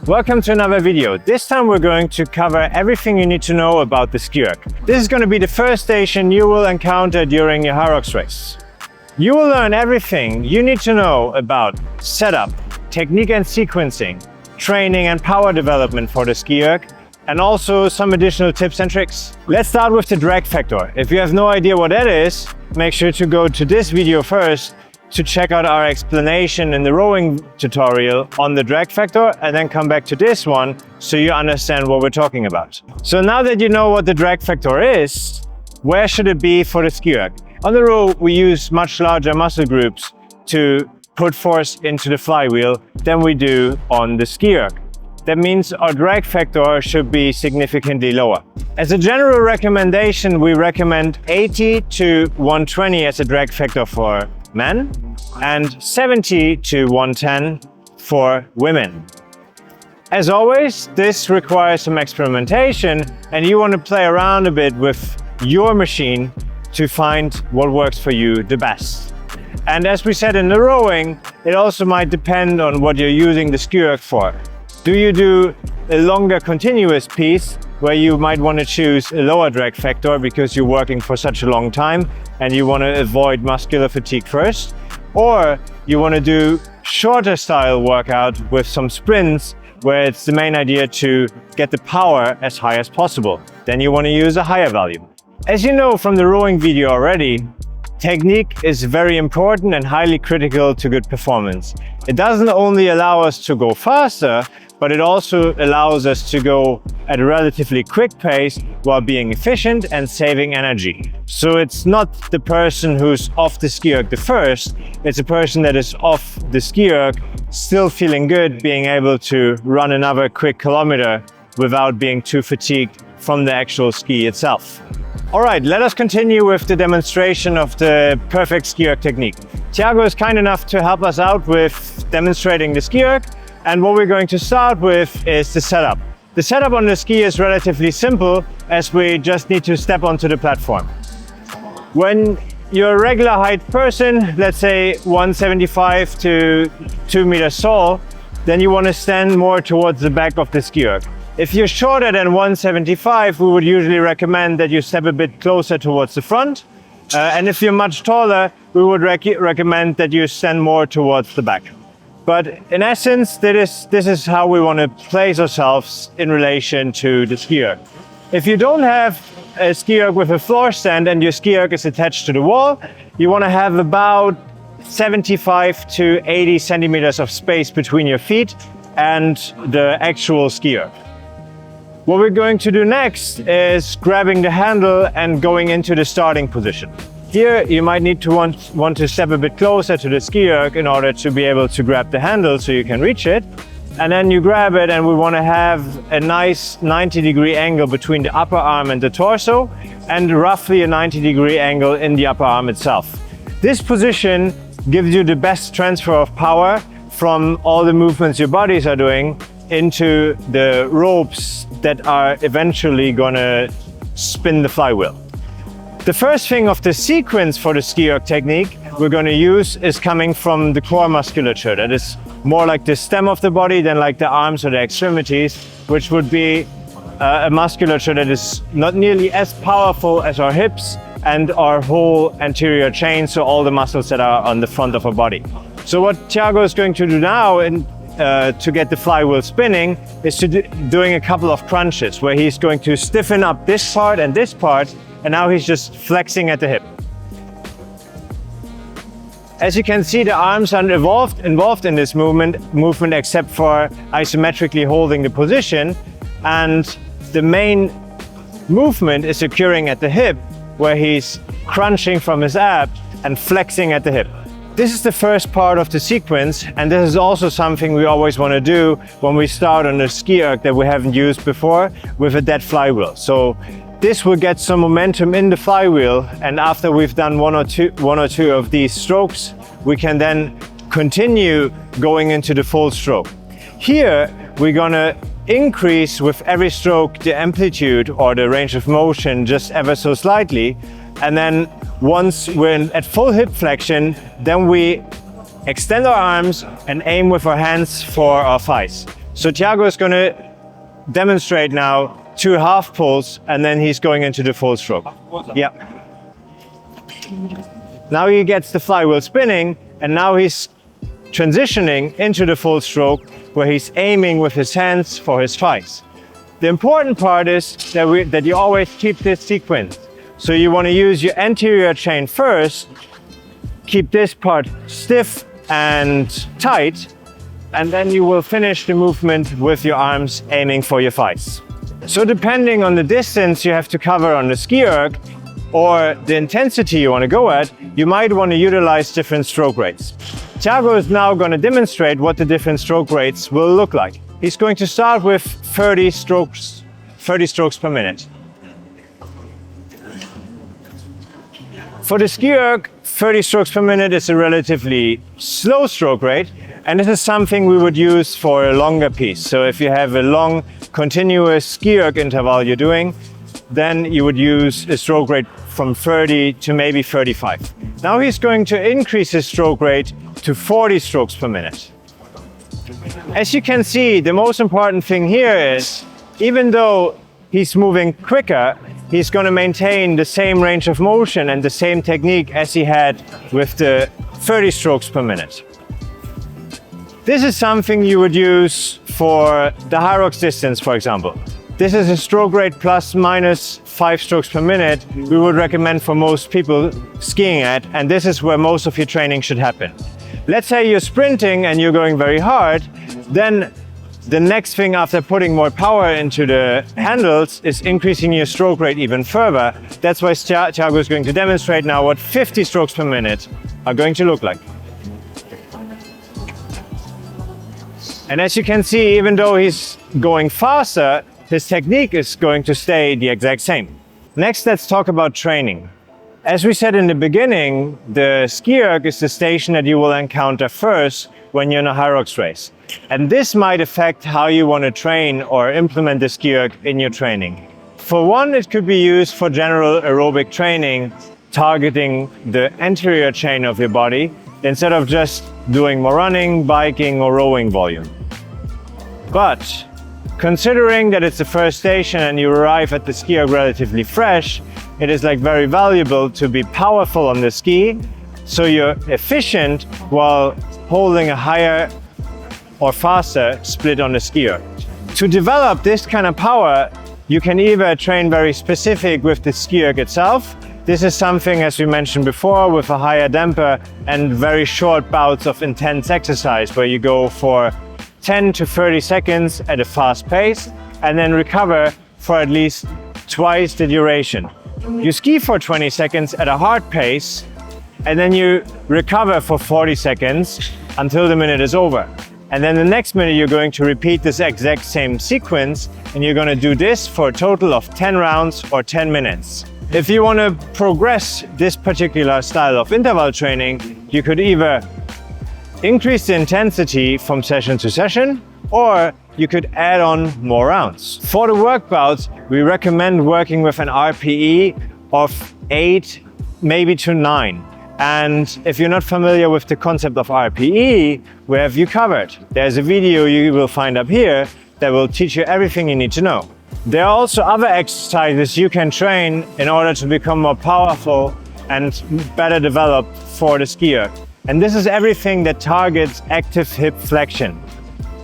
Welcome to another video. This time we're going to cover everything you need to know about the Skierg. This is going to be the first station you will encounter during your HYROX race. You will learn everything you need to know about setup, technique and sequencing, training and power development for the Skierg, and also some additional tips and tricks. Let's start with the drag factor. If you have no idea what that is, make sure to go to this video first to check out our explanation in the rowing tutorial on the drag factor, and then come back to this one so you understand what we're talking about. So now that you know what the drag factor is, where should it be for the Skierg? On the row, we use much larger muscle groups to put force into the flywheel than we do on the Skierg. That means our drag factor should be significantly lower. As a general recommendation, we recommend 80 to 120 as a drag factor for men and 70 to 110 for women. As always, this requires some experimentation, and you want to play around a bit with your machine to find what works for you the best. And as we said in the rowing, it also might depend on what you're using the Skierg for. Do you do a longer continuous piece where you might want to choose a lower drag factor because you're working for such a long time and you want to avoid muscular fatigue first? Or you want to do shorter style workout with some sprints where it's the main idea to get the power as high as possible? Then you want to use a higher value. As you know from the rowing video already, technique is very important and highly critical to good performance. It doesn't only allow us to go faster, but it also allows us to go at a relatively quick pace while being efficient and saving energy. So it's not the person who's off the Skierg the first, it's a person that is off the Skierg, still feeling good, being able to run another quick kilometer without being too fatigued from the actual ski itself. All right, let us continue with the demonstration of the perfect Skierg technique. Thiago is kind enough to help us out with demonstrating the Skierg, and what we're going to start with is the setup. The setup on the ski is relatively simple, as we just need to step onto the platform. When you're a regular height person, let's say 175 to 2 meters tall, then you want to stand more towards the back of the Skierg. If you're shorter than 175, we would usually recommend that you step a bit closer towards the front. And if you're much taller, we would recommend that you stand more towards the back. But in essence, this is how we want to place ourselves in relation to the Skierg. If you don't have a Skierg with a floor stand and your Skierg is attached to the wall, you want to have about 75 to 80 centimeters of space between your feet and the actual Skierg. What we're going to do next is grabbing the handle and going into the starting position. Here you might need to want to step a bit closer to the Skierg in order to be able to grab the handle so you can reach it. And then you grab it, and we want to have a nice 90-degree angle between the upper arm and the torso, and roughly a 90-degree angle in the upper arm itself. This position gives you the best transfer of power from all the movements your bodies are doing into the ropes that are eventually gonna spin the flywheel. The first thing of the sequence for the Skierg technique we're going to use is coming from the core musculature. That is more like the stem of the body than like the arms or the extremities, which would be a musculature that is not nearly as powerful as our hips and our whole anterior chain, so all the muscles that are on the front of our body. So what Thiago is going to do now to get the flywheel spinning is doing a couple of crunches where he's going to stiffen up this part and this part, and now he's just flexing at the hip. As you can see, the arms are involved in this movement except for isometrically holding the position, and the main movement is occurring at the hip where he's crunching from his ab and flexing at the hip. This is the first part of the sequence, and this is also something we always want to do when we start on a Skierg that we haven't used before with a dead flywheel. So this will get some momentum in the flywheel, and after we've done one or two of these strokes, we can then continue going into the full stroke. Here we're gonna increase with every stroke the amplitude or the range of motion just ever so slightly, and then once we're at full hip flexion, then we extend our arms and aim with our hands for our thighs. So Thiago is going to demonstrate now 2 half pulls, and then he's going into the full stroke. Yeah. Now he gets the flywheel spinning, and now he's transitioning into the full stroke where he's aiming with his hands for his thighs. The important part is that you always keep this sequence. So you want to use your anterior chain first, keep this part stiff and tight, and then you will finish the movement with your arms aiming for your thighs. So depending on the distance you have to cover on the Skierg or the intensity you want to go at, you might want to utilize different stroke rates. Thiago is now going to demonstrate what the different stroke rates will look like. He's going to start with 30 strokes per minute. For the Skierg, 30 strokes per minute is a relatively slow stroke rate, and this is something we would use for a longer piece. So if you have a long continuous Skierg interval you're doing, then you would use a stroke rate from 30 to maybe 35. Now he's going to increase his stroke rate to 40 strokes per minute. As you can see, the most important thing here is, even though he's moving quicker, he's going to maintain the same range of motion and the same technique as he had with the 30 strokes per minute. This is something you would use for the HYROX distance, for example. This is a stroke rate plus minus 5 strokes per minute we would recommend for most people skiing at, and this is where most of your training should happen. Let's say you're sprinting and you're going very hard, then the next thing after putting more power into the handles is increasing your stroke rate even further. That's why Thiago is going to demonstrate now what 50 strokes per minute are going to look like. And as you can see, even though he's going faster, his technique is going to stay the exact same. Next, let's talk about training. As we said in the beginning, the Skierg is the station that you will encounter first when you're in a HYROX race. And this might affect how you want to train or implement the Skierg in your training. For one, it could be used for general aerobic training, targeting the anterior chain of your body, instead of just doing more running, biking, or rowing volume. But considering that it's the first station and you arrive at the Skierg relatively fresh, it is very valuable to be powerful on the ski, so you're efficient while holding a higher or faster split on the Skierg. To develop this kind of power, you can either train very specific with the Skierg itself. This is something, as we mentioned before, with a higher damper and very short bouts of intense exercise where you go for 10 to 30 seconds at a fast pace and then recover for at least twice the duration. You ski for 20 seconds at a hard pace and then you recover for 40 seconds until the minute is over. And then the next minute you're going to repeat this exact same sequence, and you're going to do this for a total of 10 rounds or 10 minutes. If you want to progress this particular style of interval training, you could either increase the intensity from session to session, or you could add on more rounds. For the work bouts, we recommend working with an RPE of 8, maybe to 9. And if you're not familiar with the concept of RPE, we have you covered. There's a video you will find up here that will teach you everything you need to know. There are also other exercises you can train in order to become more powerful and better developed for the skier. And this is everything that targets active hip flexion.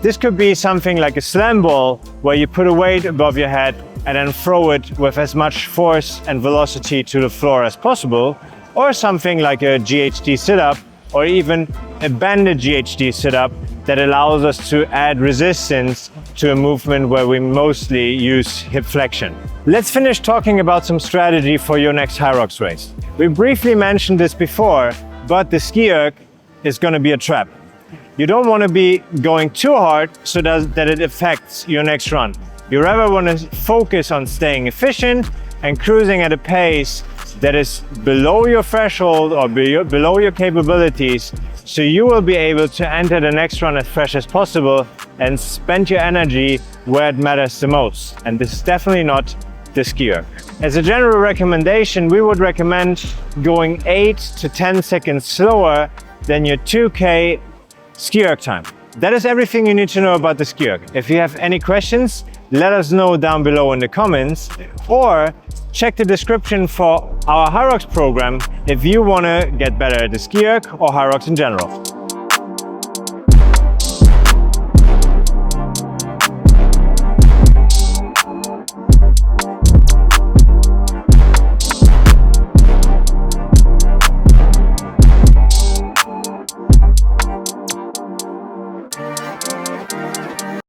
This could be something like a slam ball, where you put a weight above your head and then throw it with as much force and velocity to the floor as possible, or something like a GHD sit-up, or even a banded GHD sit-up that allows us to add resistance to a movement where we mostly use hip flexion. Let's finish talking about some strategy for your next HYROX race. We briefly mentioned this before, but the Skierg is going to be a trap. You don't want to be going too hard so that it affects your next run. You rather want to focus on staying efficient and cruising at a pace that is below your threshold or below your capabilities, so you will be able to enter the next run as fresh as possible and spend your energy where it matters the most. And this is definitely not the Skierg. As a general recommendation, we would recommend going 8 to 10 seconds slower than your 2K Skierg time. That is everything you need to know about the Skierg. If you have any questions, let us know down below in the comments, or check the description for our HYROX program if you want to get better at the Skierg or HYROX in general.